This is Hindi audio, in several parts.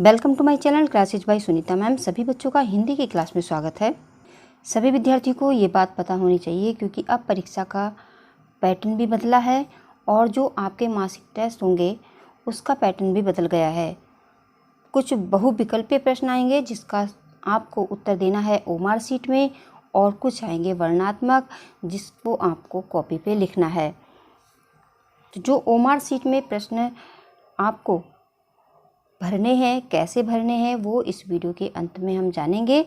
Welcome to my channel classes by Sunita ma'am. सभी बच्चों का हिंदी की क्लास में स्वागत है। सभी विद्यार्थियों को ये बात पता होनी चाहिए क्योंकि अब परीक्षा का पैटर्न भी बदला है और जो आपके मासिक टेस्ट होंगे उसका पैटर्न भी बदल गया है। कुछ बहुविकल्पीय प्रश्न आएंगे जिसका आपको उत्तर देना है ओमार शीट में, और कुछ आएंगे वर्णनात्मक जिसको आपको कॉपी पे लिखना है। तो जो ओमार शीट में प्रश्न आपको भरने हैं, कैसे भरने हैं, वो इस वीडियो के अंत में हम जानेंगे।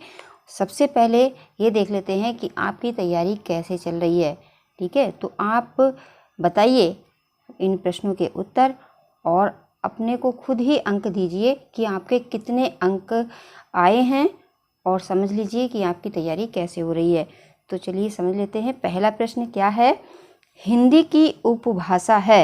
सबसे पहले ये देख लेते हैं कि आपकी तैयारी कैसे चल रही है। ठीक है, तो आप बताइए इन प्रश्नों के उत्तर और अपने को खुद ही अंक दीजिए कि आपके कितने अंक आए हैं और समझ लीजिए कि आपकी तैयारी कैसे हो रही है। तो चलिए समझ लेते हैं। पहला प्रश्न क्या है? हिंदी की उपभाषा है।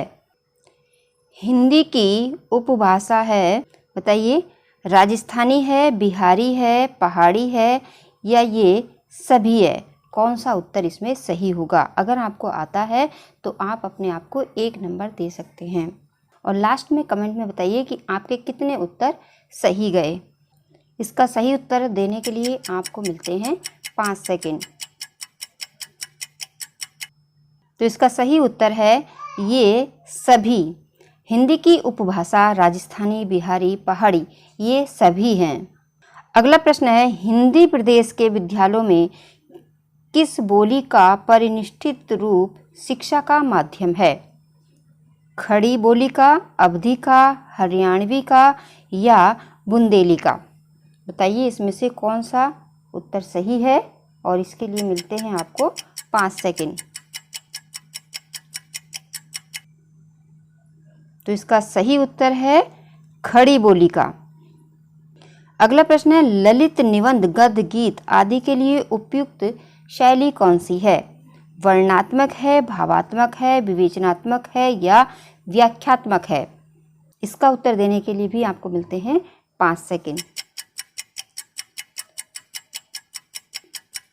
हिंदी की उपभाषा है, बताइए, राजस्थानी है, बिहारी है, पहाड़ी है या ये सभी है? कौन सा उत्तर इसमें सही होगा? अगर आपको आता है तो आप अपने आप को 1 नंबर दे सकते हैं और लास्ट में कमेंट में बताइए कि आपके कितने उत्तर सही गए। इसका सही उत्तर देने के लिए आपको मिलते हैं 5 सेकंड। तो इसका सही उत्तर है ये सभी। हिंदी की उपभाषा राजस्थानी, बिहारी, पहाड़ी ये सभी हैं। अगला प्रश्न है, हिंदी प्रदेश के विद्यालयों में किस बोली का परिनिष्ठित रूप शिक्षा का माध्यम है? खड़ी बोली का, अवधी का, हरियाणवी का या बुंदेली का? बताइए इसमें से कौन सा उत्तर सही है और इसके लिए मिलते हैं आपको 5 सेकंड। तो इसका सही उत्तर है खड़ी बोली का। अगला प्रश्न है, ललित निबंध, गद्य, गीत आदि के लिए उपयुक्त शैली कौन सी है? वर्णनात्मक है, भावात्मक है, विवेचनात्मक है या व्याख्यात्मक है? इसका उत्तर देने के लिए भी आपको मिलते हैं 5 सेकंड।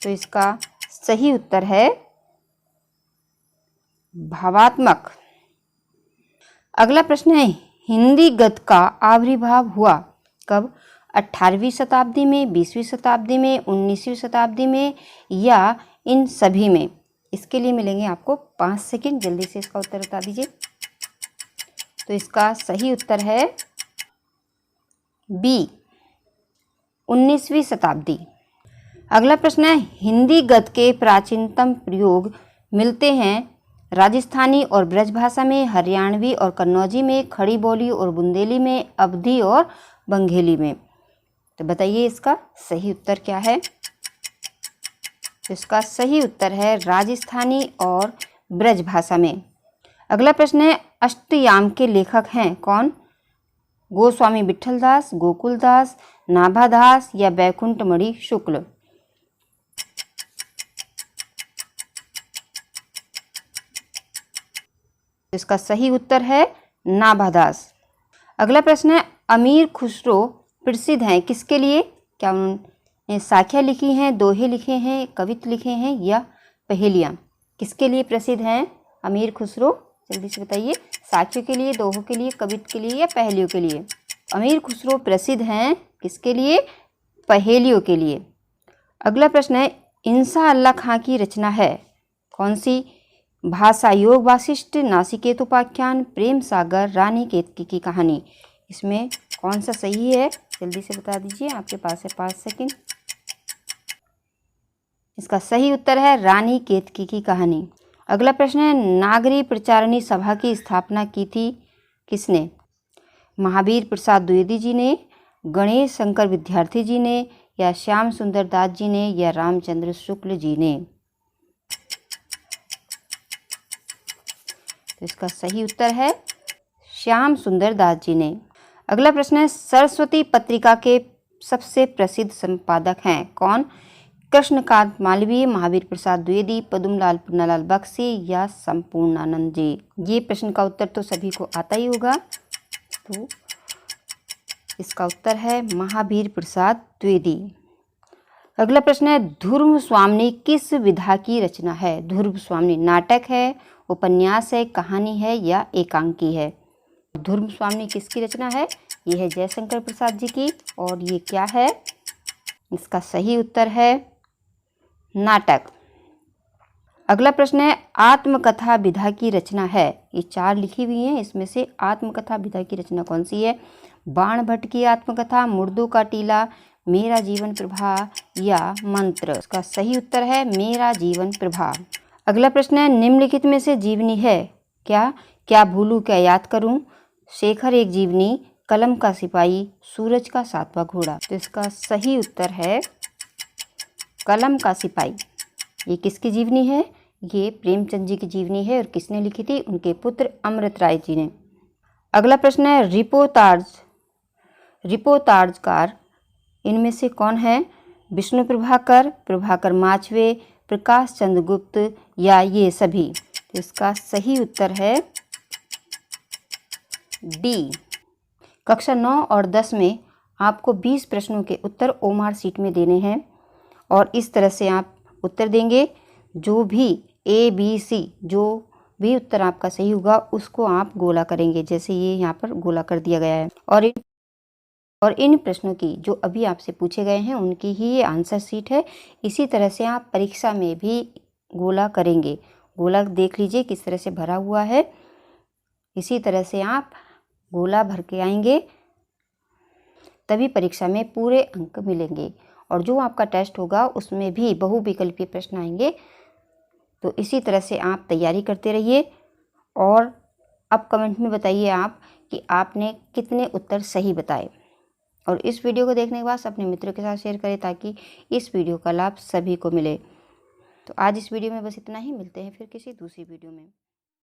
तो इसका सही उत्तर है भावात्मक। अगला प्रश्न है, हिंदी गद्य का आविर्भाव हुआ कब? 18वीं शताब्दी में, 20वीं शताब्दी में, 19वीं शताब्दी में या इन सभी में? इसके लिए मिलेंगे आपको 5 सेकंड। जल्दी से इसका उत्तर बता दीजिए। तो इसका सही उत्तर है बी, 19वीं शताब्दी। अगला प्रश्न है, हिंदी गद्य के प्राचीनतम प्रयोग मिलते हैं राजस्थानी और ब्रजभाषा में, हरियाणवी और कन्नौजी में, खड़ी बोली और बुंदेली में, अवधी और बंघेली में। तो बताइए इसका सही उत्तर क्या है? तो इसका सही उत्तर है राजस्थानी और ब्रजभाषा में। अगला प्रश्न है, अष्टयाम के लेखक हैं कौन? गोस्वामी विठलदास, गोकुलदास, नाभादास या बैकुंठमणि शुक्ल? इसका सही उत्तर है नाभादास। अगला प्रश्न है, अमीर खुसरो प्रसिद्ध हैं किसके लिए? क्या उन्होंने साखियाँ लिखी हैं, दोहे लिखे हैं, कवित्त लिखे हैं या पहेलियाँ? किसके लिए प्रसिद्ध हैं अमीर खुसरो? जल्दी से बताइए। साखियों के लिए, दोहों के लिए, कवित्त के लिए या पहेलियों के लिए? अमीर खुसरो प्रसिद्ध हैं किसके लिए? पहेलियों के लिए। अगला प्रश्न है, इंसा अल्लाह खां की रचना है कौन सी? भाषा योग वासिष्ठ, नासिकेत उपाख्यान, प्रेम सागर, रानी केतकी की कहानी। इसमें कौन सा सही है? जल्दी से बता दीजिए, आपके पास है 5 सेकंड। इसका सही उत्तर है रानी केतकी की कहानी। अगला प्रश्न है, नागरी प्रचारणी सभा की स्थापना की थी किसने? महावीर प्रसाद द्विवेदी जी ने, गणेश शंकर विद्यार्थी जी ने या श्याम सुंदर दास जी ने या रामचंद्र शुक्ल जी ने? तो इसका सही उत्तर है श्याम सुंदर दास जी ने। अगला प्रश्न है, सरस्वती पत्रिका के सबसे प्रसिद्ध संपादक हैं कौन? कृष्णकांत मालवीय, महावीर प्रसाद द्विवेदी, पद्मलाल पुन्नालाल बख्शी या संपूर्णानंद जी? ये प्रश्न का उत्तर तो सभी को आता ही होगा। तो इसका उत्तर है महावीर प्रसाद द्विवेदी। अगला प्रश्न है, ध्रुव स्वामिनी किस विधा की रचना है? ध्रुव स्वामिनी नाटक है, उपन्यास है, कहानी है या एकांकी है? ध्रुव स्वामिनी किसकी रचना है? ये है जयशंकर प्रसाद जी की। और ये क्या है? इसका सही उत्तर है नाटक। अगला प्रश्न है, आत्मकथा विधा की रचना है। ये 4 लिखी हुई हैं, इसमें से आत्मकथा विधा की रचना कौन सी है? बाण भट्ट की आत्मकथा, मुर्दों का टीला, मेरा जीवन प्रभा या मंत्र। इसका सही उत्तर है मेरा जीवन प्रभा। अगला प्रश्न है, निम्नलिखित में से जीवनी है क्या? क्या भूलूं क्या याद करूं, शेखर एक जीवनी, कलम का सिपाही, सूरज का 7वां घोड़ा। तो इसका सही उत्तर है कलम का सिपाही। ये किसकी जीवनी है? ये प्रेमचंद जी की जीवनी है। और किसने लिखी थी? उनके पुत्र अमृत राय जी ने। अगला प्रश्न है, रिपोर्ताजकार इनमें से कौन है? विष्णु प्रभाकर, प्रभाकर माचवे, प्रकाश चंद्र गुप्त या ये सभी। तो इसका सही उत्तर है डी। कक्षा 9 और 10 में आपको 20 प्रश्नों के उत्तर ओमार शीट में देने हैं और इस तरह से आप उत्तर देंगे। जो भी A, B, C जो भी उत्तर आपका सही होगा उसको आप गोला करेंगे, जैसे ये यहाँ पर गोला कर दिया गया है। और इन प्रश्नों की जो अभी आपसे पूछे गए हैं उनकी ही ये आंसर शीट है। इसी तरह से आप परीक्षा में भी गोला करेंगे। गोला देख लीजिए किस तरह से भरा हुआ है। इसी तरह से आप गोला भर के आएंगे, तभी परीक्षा में पूरे अंक मिलेंगे। और जो आपका टेस्ट होगा उसमें भी बहुविकल्पीय प्रश्न आएंगे। तो इसी तरह से आप तैयारी करते रहिए और अब कमेंट में बताइए आप कि आपने कितने उत्तर सही बताए। और इस वीडियो को देखने के बाद अपने मित्रों के साथ शेयर करें ताकि इस वीडियो का लाभ सभी को मिले। तो आज इस वीडियो में बस इतना ही, मिलते हैं फिर किसी दूसरी वीडियो में।